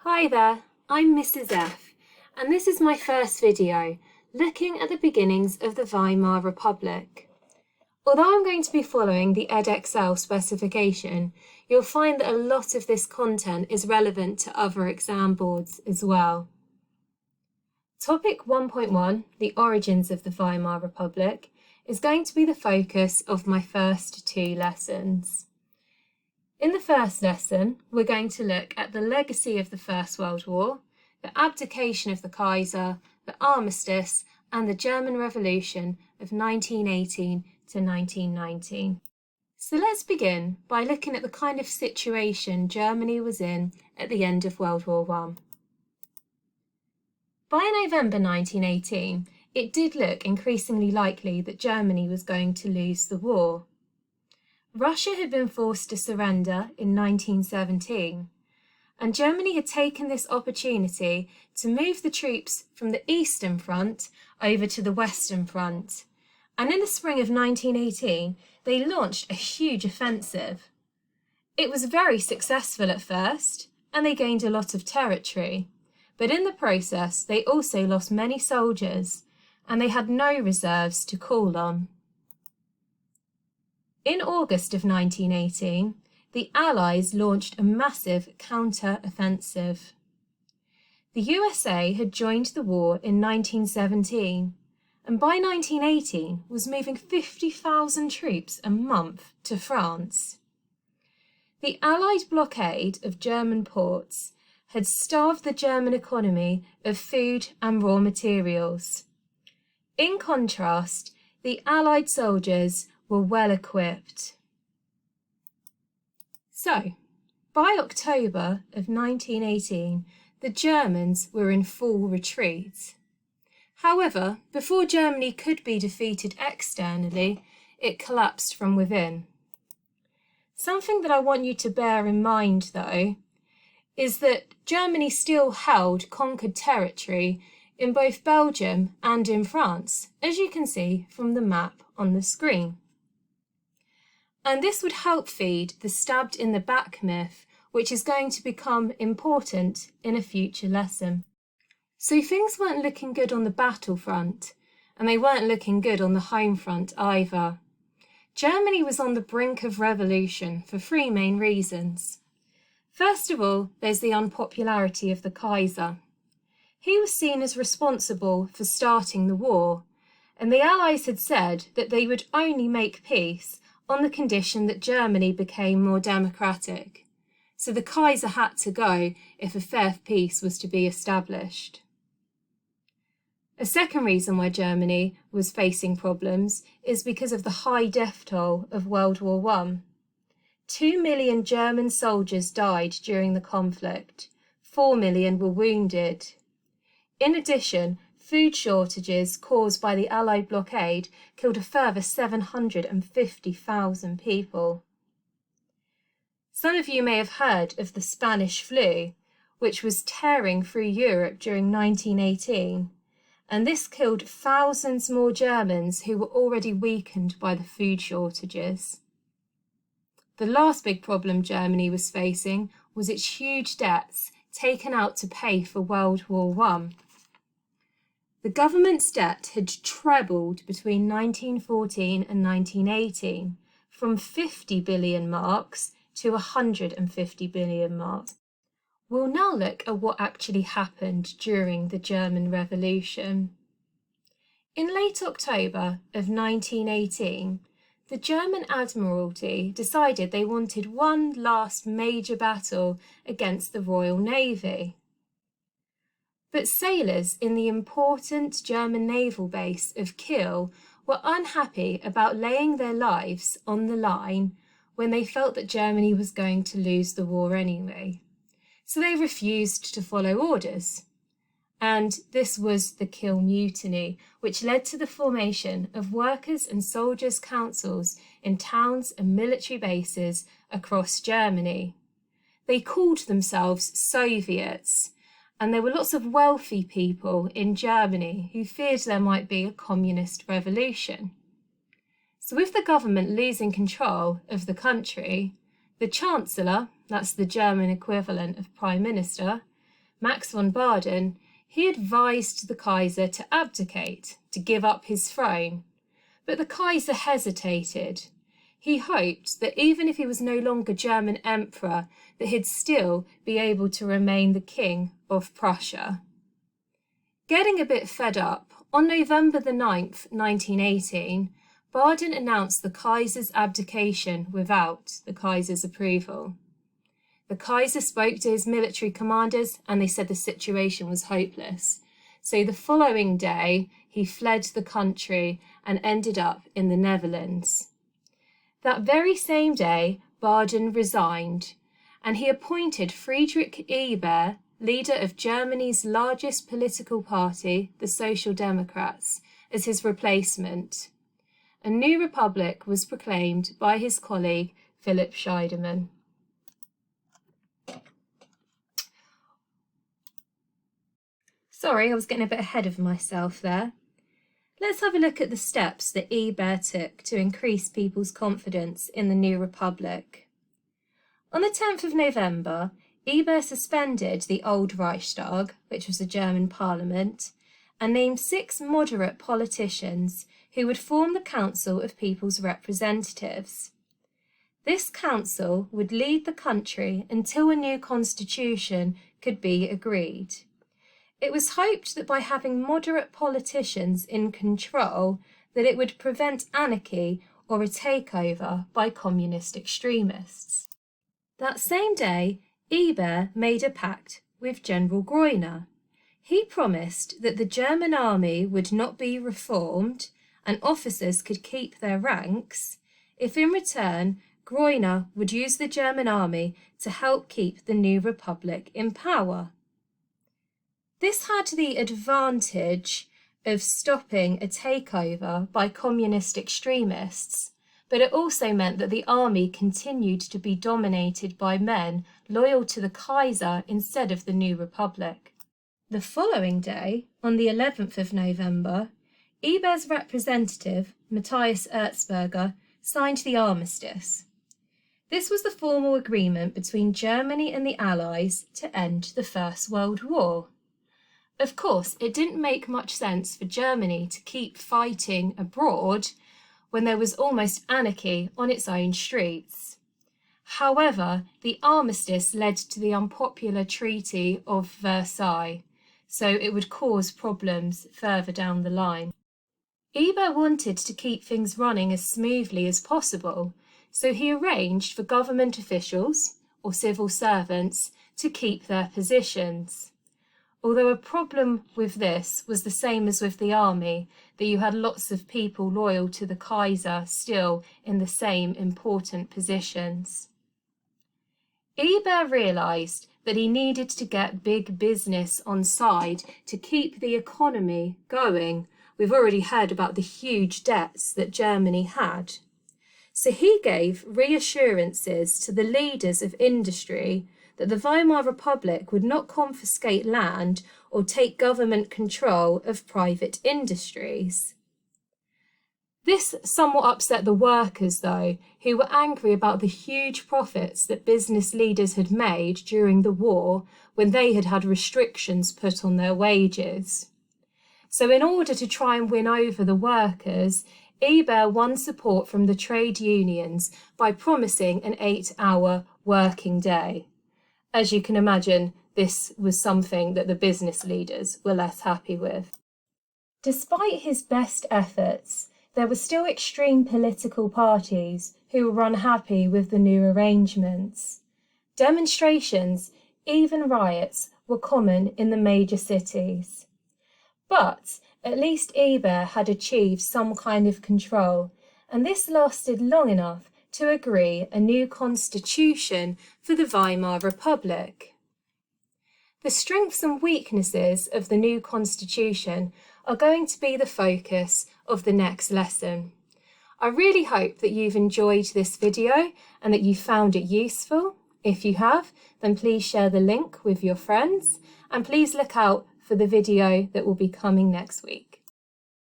Hi there, I'm Mrs F, and this is my first video looking at the beginnings of the Weimar Republic. Although I'm going to be following the Edexcel specification, you'll find that a lot of this content is relevant to other exam boards as well. Topic 1.1, the origins of the Weimar Republic, is going to be the focus of my first two lessons. In the first lesson, we're going to look at the legacy of the First World War, the abdication of the Kaiser, the armistice, and the German Revolution of 1918 to 1919. So let's begin by looking at the kind of situation Germany was in at the end of World War I. By November 1918, it did look increasingly likely that Germany was going to lose the war. Russia had been forced to surrender in 1917, and Germany had taken this opportunity to move the troops from the Eastern Front over to the Western Front. And in the spring of 1918, they launched a huge offensive. It was very successful at first, and they gained a lot of territory. But in the process, they also lost many soldiers, and they had no reserves to call on. In August of 1918, the Allies launched a massive counter-offensive. The USA had joined the war in 1917, and by 1918 was moving 50,000 troops a month to France. The Allied blockade of German ports had starved the German economy of food and raw materials. In contrast, the Allied soldiers were well equipped. So, by October of 1918, the Germans were in full retreat. However, before Germany could be defeated externally, it collapsed from within. Something that I want you to bear in mind, though, is that Germany still held conquered territory in both Belgium and in France, as you can see from the map on the screen. And this would help feed the stabbed in the back myth, which is going to become important in a future lesson. So things weren't looking good on the battlefront, and they weren't looking good on the home front either. Germany was on the brink of revolution for three main reasons. First of all, there's the unpopularity of the Kaiser. He was seen as responsible for starting the war, and the Allies had said that they would only make peace on the condition that Germany became more democratic. So the Kaiser had to go if a fair peace was to be established. A second reason why Germany was facing problems is because of the high death toll of World War I. 2 million German soldiers died during the conflict. 4 million were wounded. In addition, food shortages caused by the Allied blockade killed a further 750,000 people. Some of you may have heard of the Spanish flu, which was tearing through Europe during 1918, and this killed thousands more Germans who were already weakened by the food shortages. The last big problem Germany was facing was its huge debts taken out to pay for World War I. The government's debt had trebled between 1914 and 1918, from 50 billion marks to 150 billion marks. We'll now look at what actually happened during the German Revolution. In late October of 1918, the German Admiralty decided they wanted one last major battle against the Royal Navy. But sailors in the important German naval base of Kiel were unhappy about laying their lives on the line when they felt that Germany was going to lose the war anyway. So they refused to follow orders. And this was the Kiel Mutiny, which led to the formation of workers' and soldiers' councils in towns and military bases across Germany. They called themselves Soviets, and there were lots of wealthy people in Germany who feared there might be a communist revolution. So with the government losing control of the country, the Chancellor, that's the German equivalent of Prime Minister, Max von Baden, he advised the Kaiser to abdicate, to give up his throne. But the Kaiser hesitated. He hoped that even if he was no longer German emperor, that he'd still be able to remain the king of Prussia. Getting a bit fed up, on November the 9th, 1918, Baden announced the Kaiser's abdication without the Kaiser's approval. The Kaiser spoke to his military commanders and they said the situation was hopeless. So the following day, he fled the country and ended up in the Netherlands. That very same day, Baden resigned, and he appointed Friedrich Ebert, leader of Germany's largest political party, the Social Democrats, as his replacement. A new republic was proclaimed by his colleague Philipp Scheidemann. Sorry, I was getting a bit ahead of myself there. Let's have a look at the steps that Ebert took to increase people's confidence in the new republic. On the 10th of November, Ebert suspended the old Reichstag, which was a German parliament, and named 6 moderate politicians who would form the Council of People's Representatives. This council would lead the country until a new constitution could be agreed. It was hoped that by having moderate politicians in control, that it would prevent anarchy or a takeover by communist extremists. That same day, Ebert made a pact with General Groener. He promised that the German army would not be reformed and officers could keep their ranks if in return Groener would use the German army to help keep the new republic in power. This had the advantage of stopping a takeover by communist extremists, but it also meant that the army continued to be dominated by men loyal to the Kaiser instead of the new republic. The following day, on the 11th of November, Ebert's representative, Matthias Erzberger, signed the armistice. This was the formal agreement between Germany and the Allies to end the First World War. Of course, it didn't make much sense for Germany to keep fighting abroad when there was almost anarchy on its own streets. However, the armistice led to the unpopular Treaty of Versailles, so it would cause problems further down the line. Ebert wanted to keep things running as smoothly as possible, so he arranged for government officials, or civil servants, to keep their positions. Although a problem with this was the same as with the army, that you had lots of people loyal to the Kaiser still in the same important positions. Ebert realised that he needed to get big business on side to keep the economy going. We've already heard about the huge debts that Germany had. So he gave reassurances to the leaders of industry that the Weimar Republic would not confiscate land or take government control of private industries. This somewhat upset the workers, though, who were angry about the huge profits that business leaders had made during the war when they had had restrictions put on their wages. So in order to try and win over the workers, Ebert won support from the trade unions by promising an 8-hour working day. As you can imagine, this was something that the business leaders were less happy with. Despite his best efforts, there were still extreme political parties who were unhappy with the new arrangements. Demonstrations, even riots, were common in the major cities. But at least Ebert had achieved some kind of control, and this lasted long enough to agree a new constitution for the Weimar Republic. The strengths and weaknesses of the new constitution are going to be the focus of the next lesson. I really hope that you've enjoyed this video and that you found it useful. If you have, then please share the link with your friends and please look out for the video that will be coming next week.